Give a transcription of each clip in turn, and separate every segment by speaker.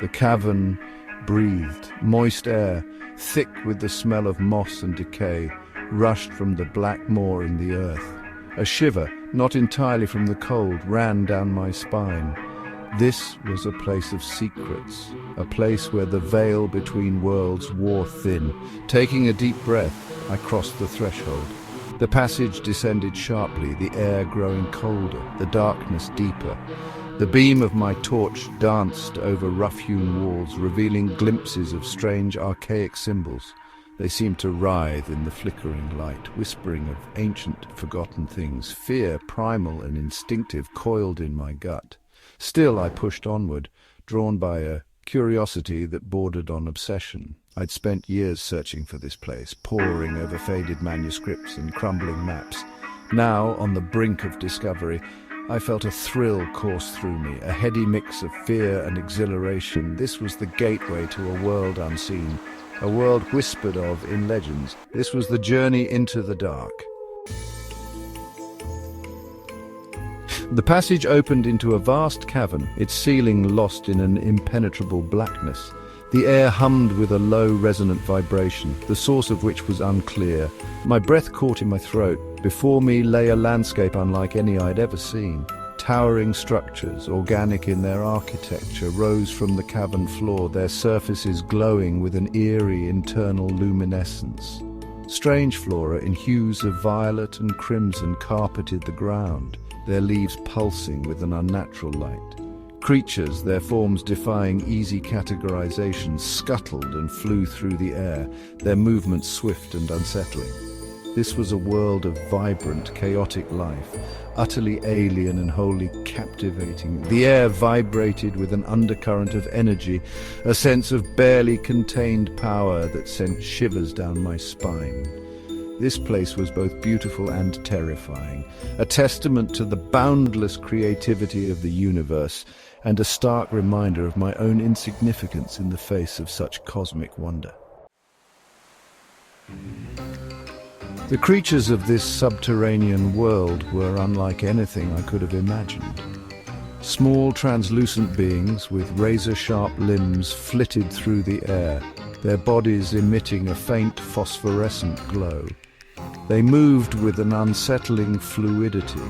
Speaker 1: The cavern breathed. Moist air, thick with the smell of moss and decay, rushed from the black moor in the earth. A shiver, not entirely from the cold, ran down my spine. This was a place of secrets, a place where the veil between worlds wore thin. Taking a deep breath, I crossed the threshold. The passage descended sharply, the air growing colder, the darkness deeper. The beam of my torch danced over rough-hewn walls, revealing glimpses of strange archaic symbols. They seemed to writhe in the flickering light, whispering of ancient, forgotten things. Fear, primal and instinctive, coiled in my gut. Still I pushed onward, drawn by a curiosity that bordered on obsession. I'd spent years searching for this place, poring over faded manuscripts and crumbling maps. Now, on the brink of discovery, I felt a thrill course through me, a heady mix of fear and exhilaration. This was the gateway to a world unseen, a world whispered of in legends. This was the journey into the dark. The passage opened into a vast cavern, its ceiling lost in an impenetrable blackness. The air hummed with a low, resonant vibration, the source of which was unclear. My breath caught in my throat. Before me lay a landscape unlike any I'd ever seen. Towering structures, organic in their architecture, rose from the cavern floor, their surfaces glowing with an eerie internal luminescence. Strange flora in hues of violet and crimson carpeted the ground, their leaves pulsing with an unnatural light. Creatures, their forms defying easy categorization, scuttled and flew through the air, their movements swift and unsettling. This was a world of vibrant, chaotic life, utterly alien and wholly captivating. The air vibrated with an undercurrent of energy, a sense of barely contained power that sent shivers down my spine. This place was both beautiful and terrifying, a testament to the boundless creativity of the universe, and a stark reminder of my own insignificance in the face of such cosmic wonder. The creatures of this subterranean world were unlike anything I could have imagined. Small, translucent beings with razor-sharp limbs flitted through the air, their bodies emitting a faint phosphorescent glow. They moved with an unsettling fluidity,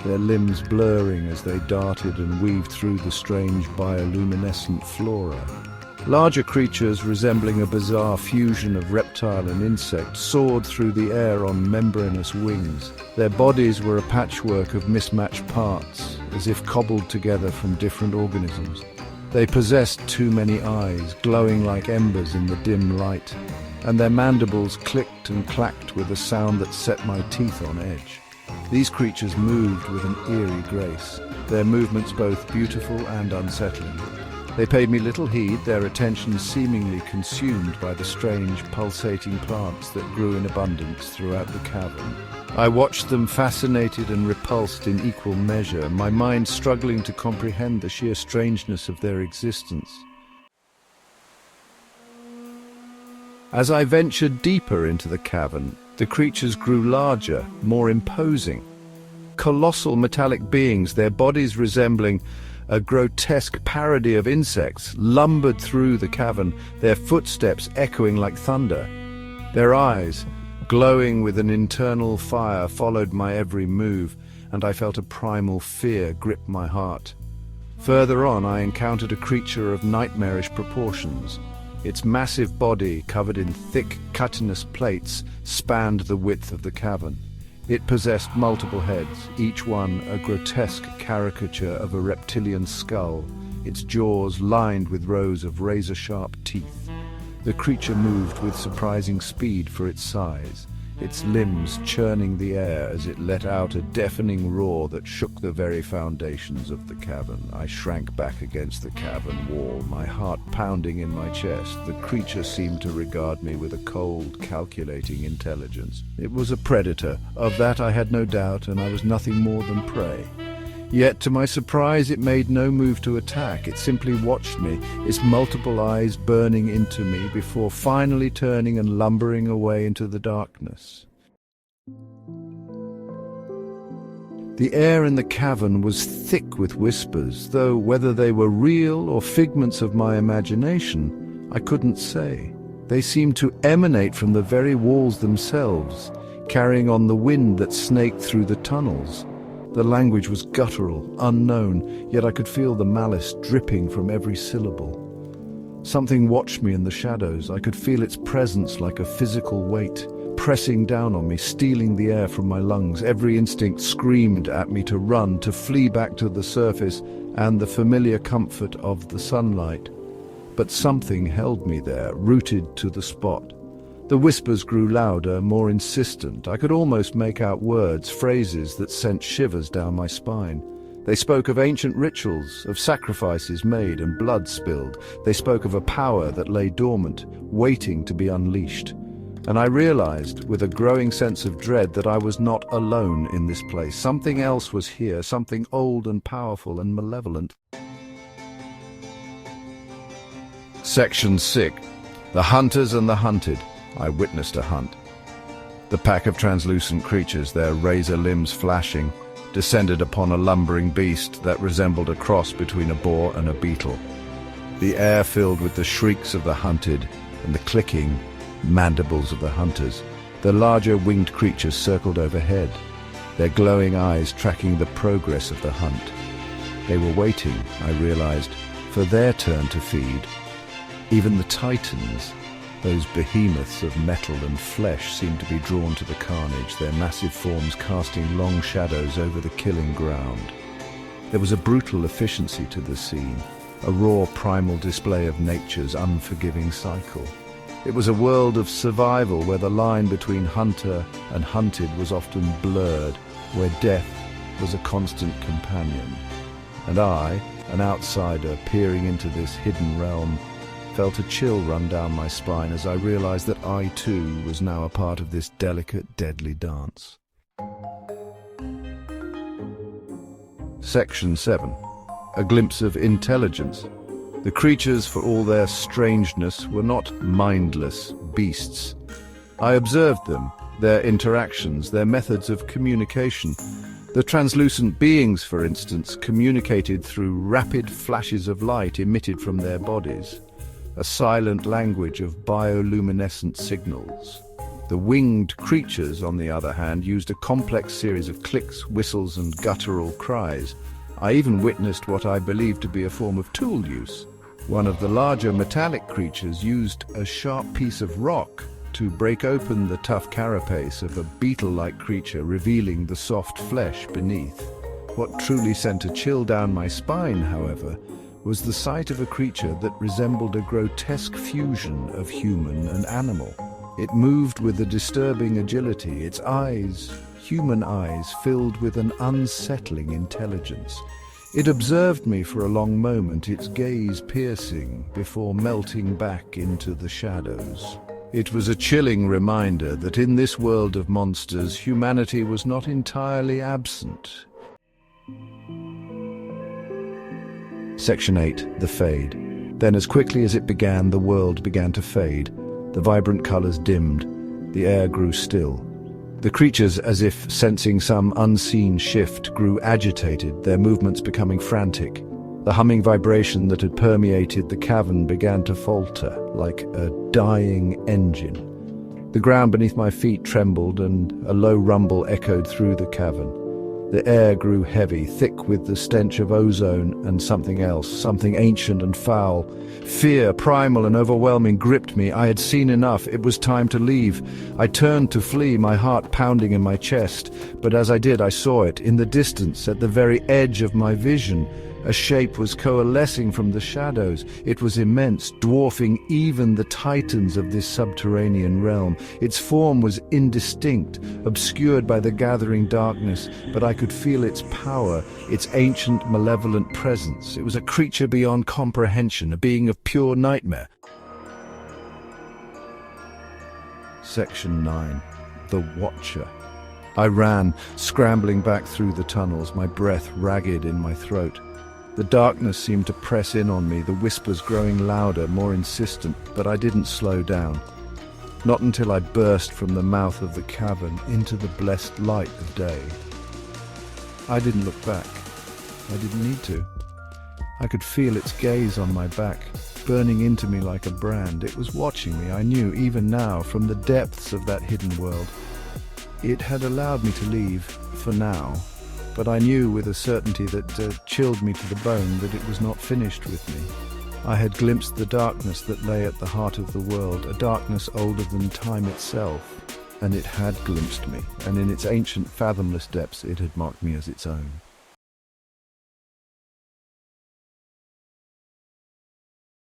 Speaker 1: their limbs blurring as they darted and weaved through the strange bioluminescent flora. Larger creatures resembling a bizarre fusion of reptile and insect soared through the air on membranous wings. Their bodies were a patchwork of mismatched parts, as if cobbled together from different organisms. They possessed too many eyes, glowing like embers in the dim light, and their mandibles clicked and clacked with a sound that set my teeth on edge. These creatures moved with an eerie grace, their movements both beautiful and unsettling. They paid me little heed, their attention seemingly consumed by the strange, pulsating plants that grew in abundance throughout the cavern. I watched them fascinated and repulsed in equal measure, my mind struggling to comprehend the sheer strangeness of their existence. As I ventured deeper into the cavern, the creatures grew larger, more imposing. Colossal metallic beings, their bodies resembling a grotesque parody of insects, lumbered through the cavern, their footsteps echoing like thunder. Their eyes, glowing with an internal fire, followed my every move, and I felt a primal fear grip my heart. Further on, I encountered a creature of nightmarish proportions. Its massive body, covered in thick, chitinous plates, spanned the width of the cavern. It possessed multiple heads, each one a grotesque caricature of a reptilian skull, its jaws lined with rows of razor-sharp teeth. The creature moved with surprising speed for its size, its limbs churning the air as it let out a deafening roar that shook the very foundations of the cavern. I shrank back against the cavern wall, my heart pounding in my chest. The creature seemed to regard me with a cold, calculating intelligence. It was a predator, of that I had no doubt, and I was nothing more than prey. Yet, to my surprise, it made no move to attack. It simply watched me, its multiple eyes burning into me, before finally turning and lumbering away into the darkness. The air in the cavern was thick with whispers, though whether they were real or figments of my imagination, I couldn't say. They seemed to emanate from the very walls themselves, carrying on the wind that snaked through the tunnels. The language was guttural, unknown, yet I could feel the malice dripping from every syllable. Something watched me in the shadows. I could feel its presence like a physical weight, pressing down on me, stealing the air from my lungs. Every instinct screamed at me to run, to flee back to the surface and the familiar comfort of the sunlight. But something held me there, rooted to the spot. The whispers grew louder, more insistent. I could almost make out words, phrases that sent shivers down my spine. They spoke of ancient rituals, of sacrifices made and blood spilled. They spoke of a power that lay dormant, waiting to be unleashed. And I realized, with a growing sense of dread, that I was not alone in this place. Something else was here, something old and powerful and malevolent. Section 6. The Hunters and the Hunted. I witnessed a hunt. The pack of translucent creatures, their razor limbs flashing, descended upon a lumbering beast that resembled a cross between a boar and a beetle. The air filled with the shrieks of the hunted and the clicking mandibles of the hunters. The larger winged creatures circled overhead, their glowing eyes tracking the progress of the hunt. They were waiting, I realized, for their turn to feed. Even the titans, those behemoths of metal and flesh, seemed to be drawn to the carnage, their massive forms casting long shadows over the killing ground. There was a brutal efficiency to the scene, a raw primal display of nature's unforgiving cycle. It was a world of survival where the line between hunter and hunted was often blurred, where death was a constant companion. And I, an outsider peering into this hidden realm, felt a chill run down my spine as I realized that I too was now a part of this delicate, deadly dance. Section 7. A glimpse of intelligence. The creatures, for all their strangeness, were not mindless beasts. I observed them, their interactions, their methods of communication. The translucent beings, for instance, communicated through rapid flashes of light emitted from their bodies, a silent language of bioluminescent signals. The winged creatures, on the other hand, used a complex series of clicks, whistles, and guttural cries. I even witnessed what I believed to be a form of tool use. One of the larger metallic creatures used a sharp piece of rock to break open the tough carapace of a beetle-like creature, revealing the soft flesh beneath. What truly sent a chill down my spine, however, was the sight of a creature that resembled a grotesque fusion of human and animal. It moved with a disturbing agility, its eyes, human eyes, filled with an unsettling intelligence. It observed me for a long moment, its gaze piercing, before melting back into the shadows. It was a chilling reminder that in this world of monsters, humanity was not entirely absent. Section 8. The Fade. Then, as quickly as it began, the world began to fade. The vibrant colors dimmed. The air grew still. The creatures, as if sensing some unseen shift, grew agitated, their movements becoming frantic. The humming vibration that had permeated the cavern began to falter, like a dying engine. The ground beneath my feet trembled, and a low rumble echoed through the cavern. The air grew heavy, thick with the stench of ozone and something else, something ancient and foul. Fear, primal and overwhelming, gripped me. I had seen enough. It was time to leave. I turned to flee, my heart pounding in my chest. But as I did, I saw it, in the distance, at the very edge of my vision. A shape was coalescing from the shadows. It was immense, dwarfing even the titans of this subterranean realm. Its form was indistinct, obscured by the gathering darkness, but I could feel its power, its ancient, malevolent presence. It was a creature beyond comprehension, a being of pure nightmare. Section 9. The Watcher. I ran, scrambling back through the tunnels, my breath ragged in my throat. The darkness seemed to press in on me, the whispers growing louder, more insistent, but I didn't slow down. Not until I burst from the mouth of the cavern into the blessed light of day. I didn't look back. I didn't need to. I could feel its gaze on my back, burning into me like a brand. It was watching me, I knew, even now, from the depths of that hidden world. It had allowed me to leave, for now, but I knew with a certainty that chilled me to the bone that it was not finished with me. I had glimpsed the darkness that lay at the heart of the world, a darkness older than time itself, and it had glimpsed me, and in its ancient, fathomless depths it had marked me as its own.